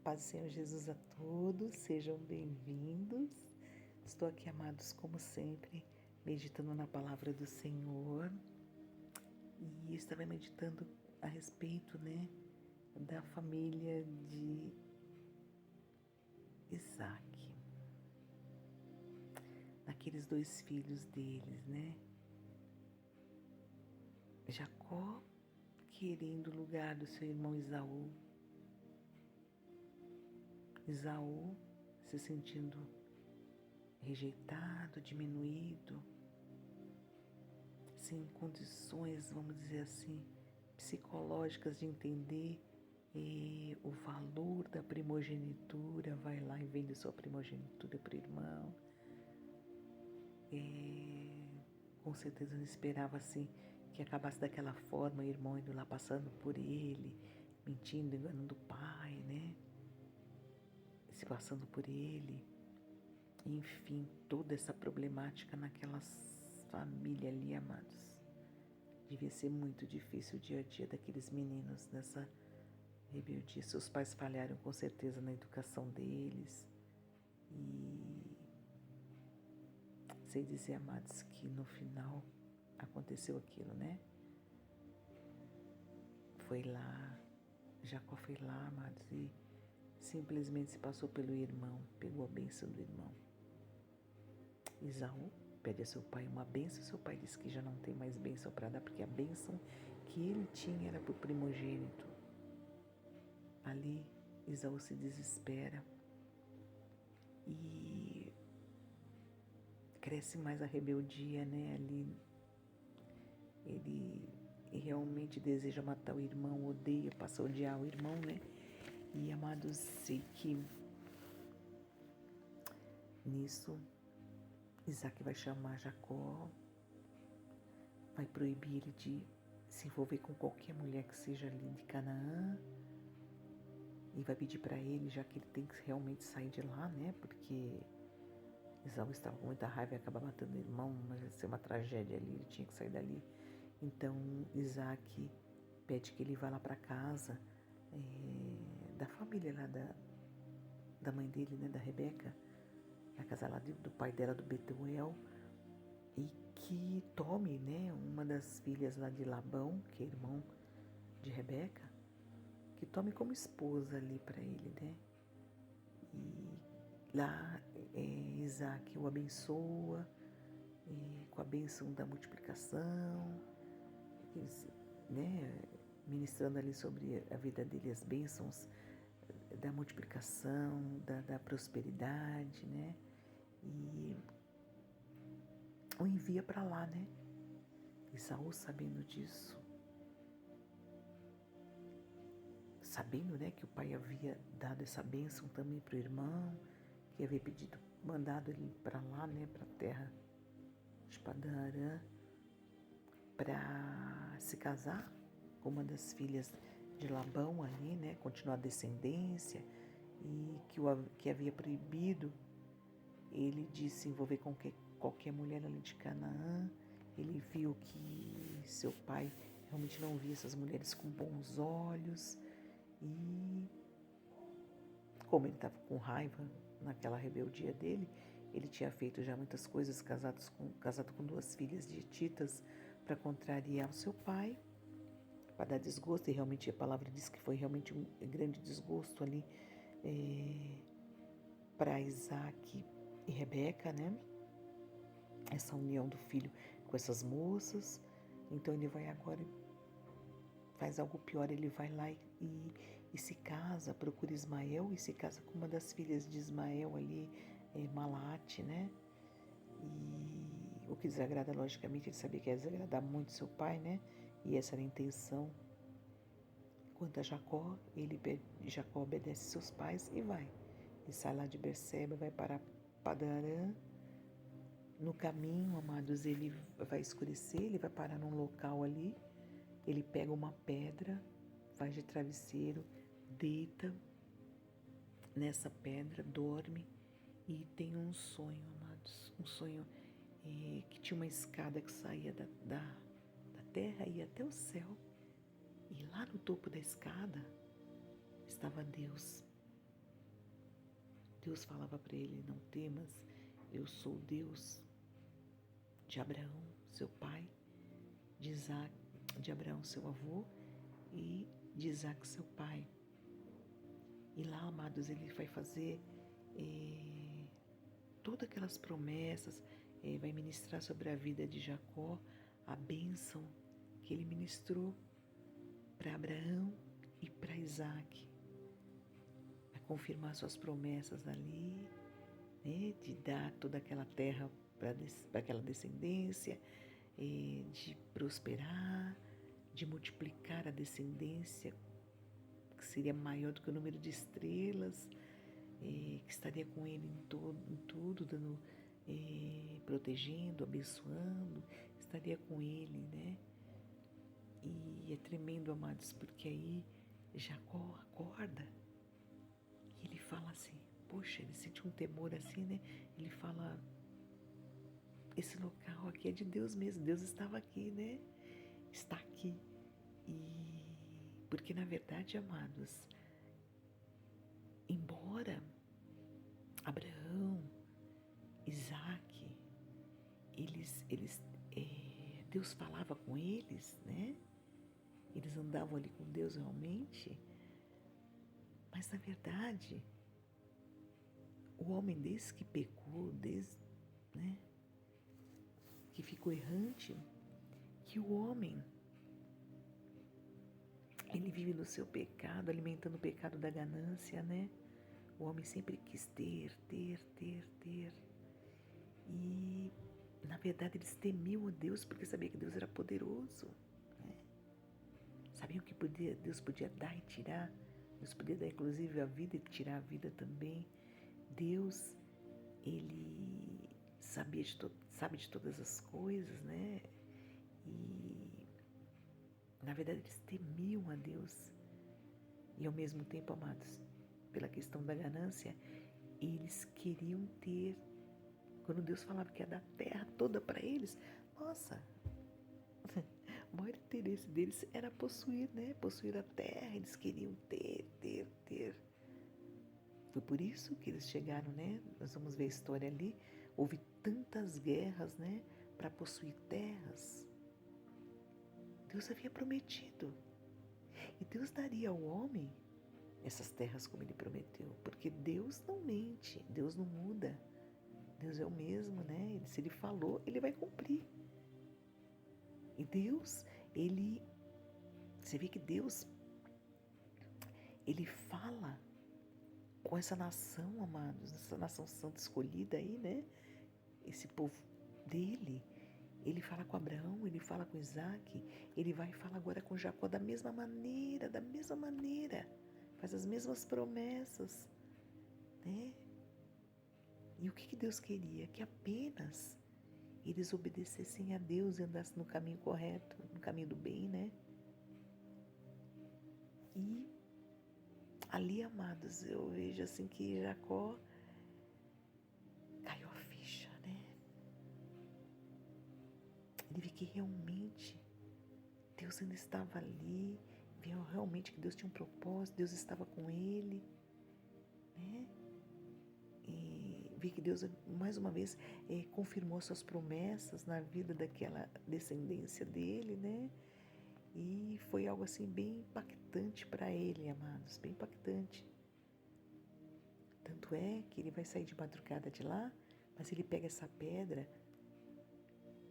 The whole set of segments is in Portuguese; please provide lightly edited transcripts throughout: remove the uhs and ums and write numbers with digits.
Paz do Senhor Jesus a todos, sejam bem-vindos. Estou aqui, amados, como sempre, meditando na palavra do Senhor e estava meditando a respeito, da família de Isaac, daqueles dois filhos deles, Jacó querendo o lugar do seu irmão Esaú, Esaú se sentindo rejeitado, diminuído, sem condições, vamos dizer assim, psicológicas de entender o valor da primogenitura, vai lá e vende sua primogenitura para o irmão. Com certeza não esperava assim que acabasse daquela forma, o irmão indo lá passando por ele, mentindo, enganando o pai, se passando por ele. Enfim, toda essa problemática naquela família ali, amados. Devia ser muito difícil o dia a dia daqueles meninos nessa rebeldia. Seus pais falharam com certeza na educação deles. E sei dizer, amados, que no final aconteceu aquilo, Foi lá, Jacó foi lá, amados, e simplesmente se passou pelo irmão, pegou a bênção do irmão. Esaú pede a seu pai uma bênção, seu pai disse que já não tem mais bênção para dar, porque a bênção que ele tinha era para o primogênito. Ali, Esaú se desespera e cresce mais a rebeldia, Ali ele realmente deseja matar o irmão, odeia, passa a odiar o irmão, E, amados, sei que nisso Isaac vai chamar Jacó, vai proibir ele de se envolver com qualquer mulher que seja ali de Canaã e vai pedir para ele, já que ele tem que realmente sair de lá, Porque Esaú estava com muita raiva e acabar matando o irmão, mas ia ser uma tragédia ali, ele tinha que sair dali. Então Isaac pede que ele vá lá para casa da família lá da mãe dele, da Rebeca, a casa lá do pai dela, do Betuel, e que tome, uma das filhas lá de Labão, que é irmão de Rebeca, que tome como esposa ali para ele, E lá Isaac o abençoa com a bênção da multiplicação, ministrando ali sobre a vida dele as bênçãos da multiplicação, da prosperidade, E o envia para lá, E Saul, sabendo disso, sabendo, que o pai havia dado essa bênção também para o irmão, que havia mandado ele para lá, para a terra de Padã-Arã, para se casar com uma das filhas de Labão ali, continuar a descendência, e que havia proibido ele de se envolver com qualquer mulher ali de Canaã. Ele viu que seu pai realmente não via essas mulheres com bons olhos e, como ele estava com raiva naquela rebeldia dele, ele tinha feito já muitas coisas, casado com duas filhas de hititas para contrariar o seu pai, para dar desgosto, e realmente a palavra diz que foi realmente um grande desgosto ali para Isaac e Rebeca, Essa união do filho com essas moças. Então ele vai agora, faz algo pior, ele vai lá e se casa, procura Ismael e se casa com uma das filhas de Ismael ali, Malate, E o que desagrada, logicamente, ele sabia que ia desagradar muito seu pai, E essa era a intenção. Quanto a Jacó, Jacó obedece seus pais e vai. E sai lá de Berseba, vai para Padã-Arã. No caminho, amados, ele vai escurecer, ele vai parar num local ali, ele pega uma pedra, faz de travesseiro, deita nessa pedra, dorme e tem um sonho, amados, um sonho que tinha uma escada que saía da terra e ia até o céu, e lá no topo da escada estava Deus. Deus falava para ele: não temas, eu sou o Deus de Abraão, seu pai, de Isaac, de Abraão, seu avô, e de Isaac, seu pai. E lá, amados, ele vai fazer todas aquelas promessas, vai ministrar sobre a vida de Jacó, a bênção que ele ministrou para Abraão e para Isaac. Vai confirmar suas promessas ali, né, de dar toda aquela terra para aquela descendência, de prosperar, de multiplicar a descendência, que seria maior do que o número de estrelas, que estaria com ele em tudo, dando, protegendo, abençoando, estaria com ele, né? E é tremendo, amados, porque aí Jacó acorda e ele fala assim, poxa, ele sente um temor assim, né? Ele fala, esse local aqui é de Deus mesmo, Deus estava aqui, né? Está aqui. E porque na verdade, amados, embora Abraão, Isaac, Deus falava com eles, né? Eles andavam ali com Deus realmente, mas na verdade, o homem desde que pecou, né, que ficou errante, que o homem, ele vive no seu pecado, alimentando o pecado da ganância, né? O homem sempre quis ter. E, na verdade, eles temiam a Deus porque sabiam que Deus era poderoso, né? Sabiam que Deus podia dar e tirar. Deus podia dar, inclusive, a vida e tirar a vida também. Deus, Ele sabe de todas as coisas, né? E, na verdade, eles temiam a Deus. E, ao mesmo tempo, amados, pela questão da ganância, eles queriam ter. Quando Deus falava que ia dar a terra toda para eles, nossa, o maior interesse deles era possuir, né? Possuir a terra, eles queriam ter. Foi por isso que eles chegaram, né? Nós vamos ver a história ali. Houve tantas guerras, né? Para possuir terras. Deus havia prometido. E Deus daria ao homem essas terras como Ele prometeu. Porque Deus não mente, Deus não muda. Deus é o mesmo, né? Se Ele falou, Ele vai cumprir. E Deus, você vê que Deus, Ele fala com essa nação, amados, essa nação santa escolhida aí, né? Esse povo dele, ele fala com Abraão, ele fala com Isaac, ele vai falar agora com Jacó da mesma maneira, faz as mesmas promessas, né? E o que Deus queria? Que apenas eles obedecessem a Deus e andassem no caminho correto, no caminho do bem, né? E ali, amados, eu vejo assim que Jacó caiu a ficha, né? Ele viu que realmente Deus ainda estava ali, viu realmente que Deus tinha um propósito, Deus estava com ele, né? E vi que Deus, mais uma vez, confirmou suas promessas na vida daquela descendência dele, né? E foi algo assim bem impactante para ele, amados, bem impactante. Tanto é que ele vai sair de madrugada de lá, mas ele pega essa pedra,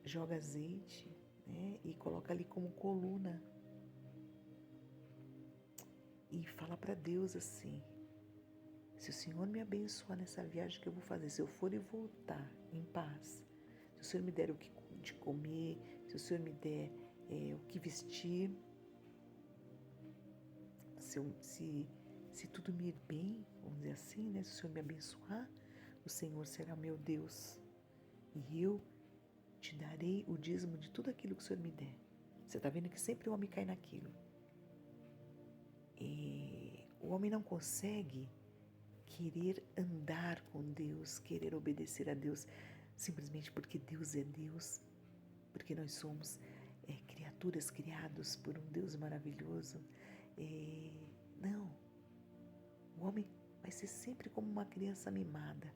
joga azeite, né? E coloca ali como coluna. E fala para Deus assim, se o Senhor me abençoar nessa viagem que eu vou fazer, se eu for e voltar em paz, se o Senhor me der o que de comer, se o Senhor me der o que vestir, se tudo me ir bem, vamos dizer assim, né? Se o Senhor me abençoar, o Senhor será meu Deus e eu te darei o dízimo de tudo aquilo que o Senhor me der. Você está vendo que sempre o homem cai naquilo. E o homem não consegue querer andar com Deus, querer obedecer a Deus, simplesmente porque Deus é Deus, porque nós somos criaturas criadas por um Deus maravilhoso. Não, o homem vai ser sempre como uma criança mimada,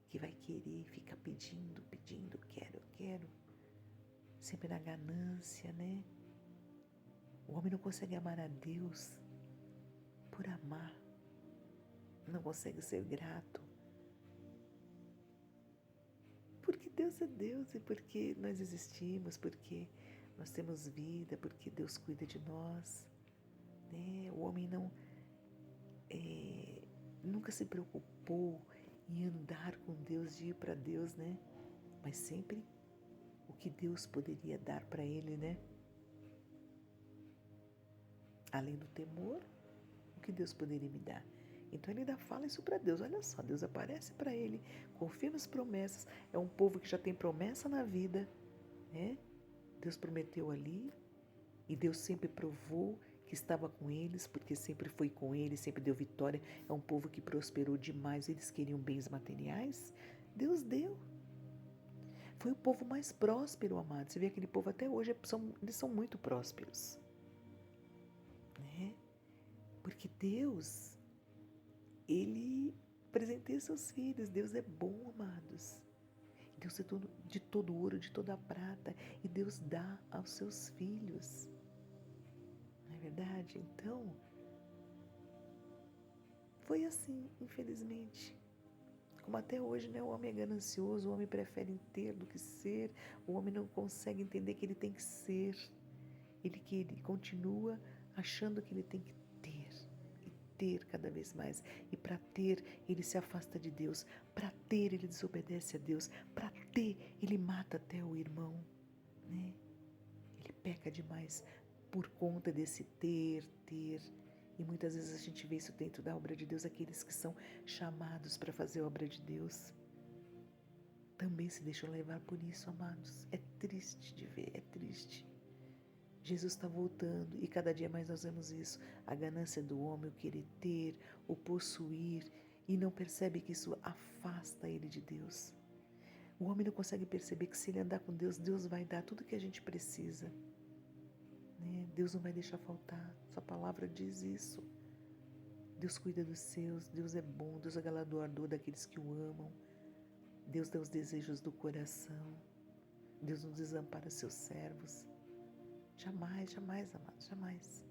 que vai querer, fica pedindo, pedindo, eu quero, sempre na ganância, né? O homem não consegue amar a Deus por amar, não consegue ser grato, porque Deus é Deus e porque nós existimos, porque nós temos vida, porque Deus cuida de nós, né? O homem nunca se preocupou em andar com Deus, de ir para Deus, né? Mas sempre o que Deus poderia dar para ele, né? Além do temor, o que Deus poderia me dar? Então ele ainda fala isso para Deus. Olha só, Deus aparece para ele, confirma as promessas. É um povo que já tem promessa na vida, né? Deus prometeu ali e Deus sempre provou que estava com eles, porque sempre foi com eles, sempre deu vitória. É um povo que prosperou demais, eles queriam bens materiais. Deus deu. Foi o povo mais próspero, amado. Você vê aquele povo até hoje, eles são muito prósperos, né? Porque Deus, Ele presenteia seus filhos. Deus é bom, amados. Deus é de todo ouro, de toda prata. E Deus dá aos seus filhos. Não é verdade? Então, foi assim, infelizmente. Como até hoje, né? O homem é ganancioso, o homem prefere ter do que ser. O homem não consegue entender que ele tem que ser. Ele continua achando que ele tem que ter cada vez mais. E para ter, ele se afasta de Deus. Para ter, ele desobedece a Deus. Para ter, ele mata até o irmão, né? Ele peca demais por conta desse ter. E muitas vezes a gente vê isso dentro da obra de Deus, aqueles que são chamados para fazer a obra de Deus. Também se deixam levar por isso, amados. É triste de ver, é triste. Jesus está voltando e cada dia mais nós vemos isso. A ganância do homem, o querer ter, o possuir, e não percebe que isso afasta ele de Deus. O homem não consegue perceber que se ele andar com Deus, Deus vai dar tudo que a gente precisa, né? Deus não vai deixar faltar. Sua palavra diz isso. Deus cuida dos seus, Deus é bom, Deus é galardoador daqueles que o amam. Deus dá os desejos do coração. Deus não desampara seus servos. Jamais, jamais, amados, jamais.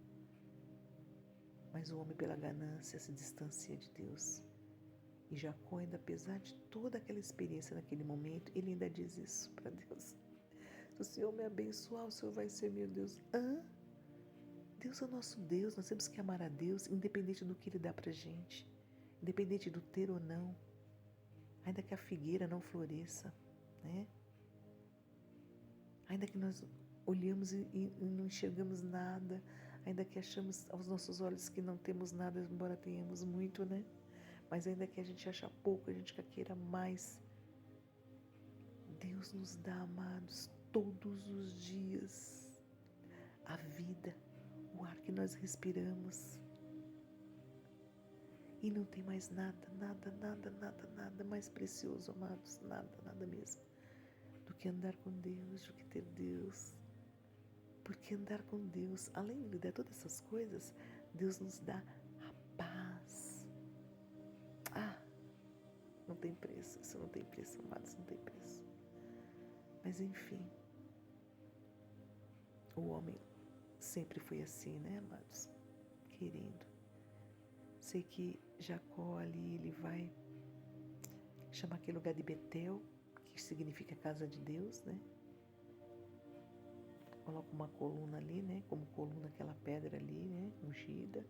Mas o homem, pela ganância, se distancia de Deus. E Jacó, ainda apesar de toda aquela experiência naquele momento, ele ainda diz isso para Deus. Se o Senhor me abençoar, o Senhor vai ser meu Deus. Deus é o nosso Deus, nós temos que amar a Deus, independente do que Ele dá para a gente. Independente do ter ou não. Ainda que a figueira não floresça, né? Ainda que nós olhamos e não enxergamos nada, ainda que achamos aos nossos olhos que não temos nada, embora tenhamos muito, né? Mas ainda que a gente ache pouco, a gente queira mais, Deus nos dá, amados, todos os dias, a vida, o ar que nós respiramos. E não tem mais nada mais precioso, amados, nada mesmo, do que andar com Deus, do que ter Deus. Porque andar com Deus, além de dar todas essas coisas, Deus nos dá a paz. Não tem preço, isso não tem preço, amados, não tem preço. Mas enfim, o homem sempre foi assim, né, amados? Querendo. Sei que Jacó ali, ele vai chamar aquele lugar de Betel, que significa casa de Deus, né? Coloca uma coluna ali, né? Como coluna aquela pedra ali, né? Ungida.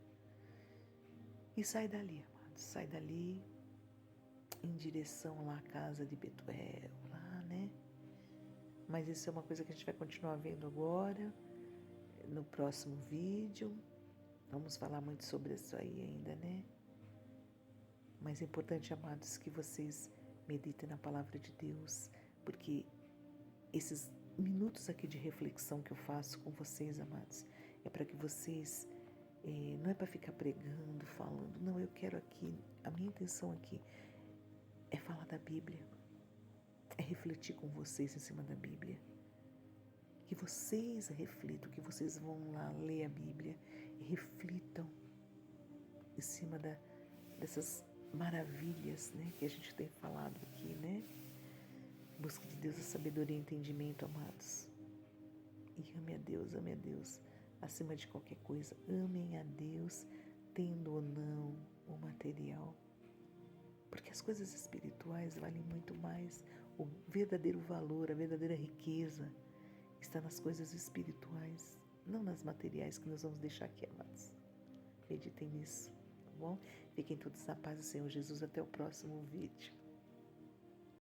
E sai dali, amados. Sai dali em direção lá à casa de Betuel, lá, né? Mas isso é uma coisa que a gente vai continuar vendo agora, no próximo vídeo. Vamos falar muito sobre isso aí ainda, né? Mas é importante, amados, que vocês meditem na palavra de Deus, porque esses minutos aqui de reflexão que eu faço com vocês, amados, é para que vocês, não é para ficar pregando, falando, não, eu quero aqui, a minha intenção aqui é falar da Bíblia, é refletir com vocês em cima da Bíblia, que vocês reflitam, que vocês vão lá ler a Bíblia e reflitam em cima dessas maravilhas, né, que a gente tem falado aqui, né? Busque de Deus a sabedoria e entendimento, amados. E ame a Deus, acima de qualquer coisa. Amem a Deus, tendo ou não o material. Porque as coisas espirituais valem muito mais. O verdadeiro valor, a verdadeira riqueza está nas coisas espirituais, não nas materiais que nós vamos deixar aqui, amados. Meditem nisso, tá bom? Fiquem todos na paz do Senhor Jesus. Até o próximo vídeo.